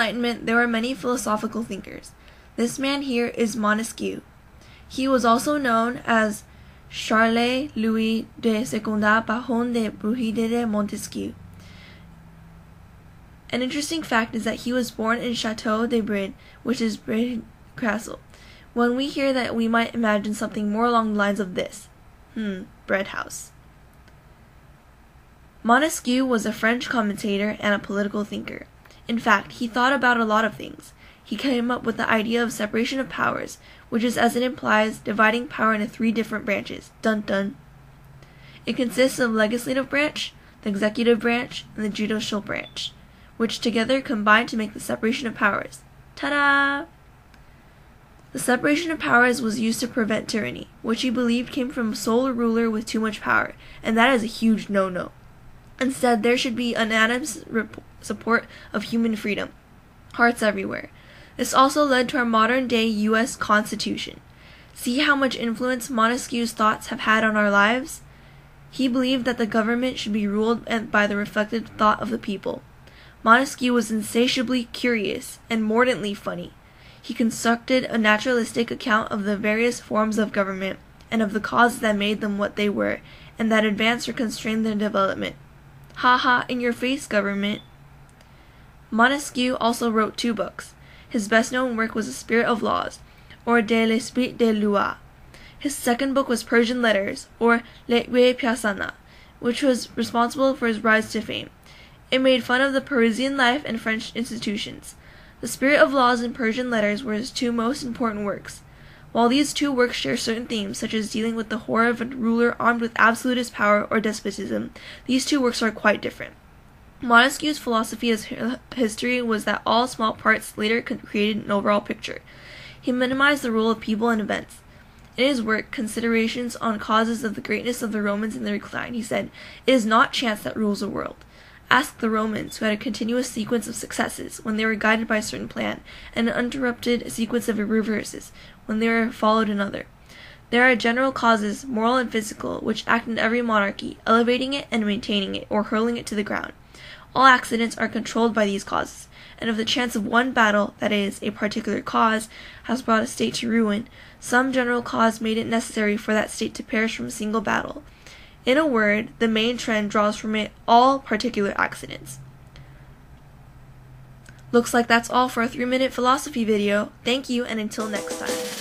Enlightenment, there were many philosophical thinkers. This man here is Montesquieu. He was also known as Charles Louis de Secondat Baron de Brugide de Montesquieu. An interesting fact is that he was born in Chateau de Bride, which is Bride Castle. When we hear that, we might imagine something more along the lines of this. Bread house. Montesquieu was a French commentator and a political thinker. In fact, he thought about a lot of things. He came up with the idea of separation of powers, which is, as it implies, dividing power into 3 different branches. Dun dun. It consists of the legislative branch, the executive branch, and the judicial branch, which together combine to make the separation of powers. Ta-da! The separation of powers was used to prevent tyranny, which he believed came from a sole ruler with too much power, and that is a huge no-no. Instead, there should be unanimous support of human freedom. Hearts everywhere. This also led to our modern-day U.S. Constitution. See how much influence Montesquieu's thoughts have had on our lives? He believed that the government should be ruled by the reflected thought of the people. Montesquieu was insatiably curious and mordantly funny. He constructed a naturalistic account of the various forms of government and of the causes that made them what they were and that advanced or constrained their development. Ha ha, in your face, government. Montesquieu also wrote 2 books. His best-known work was The Spirit of Laws, or De l'Esprit des Lois. His second book was Persian Letters, or Lettre Piasana, which was responsible for his rise to fame. It made fun of the Parisian life and French institutions. The Spirit of Laws and Persian Letters were his 2 most important works. While these 2 works share certain themes, such as dealing with the horror of a ruler armed with absolutist power or despotism, these 2 works are quite different. Montesquieu's philosophy of history was that all small parts later created an overall picture. He minimized the role of people and events. In his work, Considerations on Causes of the Greatness of the Romans in their Decline, he said, "It is not chance that rules the world. Ask the Romans, who had a continuous sequence of successes when they were guided by a certain plan, and an uninterrupted sequence of reverses when they were followed another. There are general causes, moral and physical, which act in every monarchy, elevating it and maintaining it, or hurling it to the ground. All accidents are controlled by these causes, and if the chance of one battle, that is, a particular cause, has brought a state to ruin, some general cause made it necessary for that state to perish from a single battle. In a word, the main trend draws from it all particular accidents." Looks like that's all for a 3-minute philosophy video. Thank you, and until next time.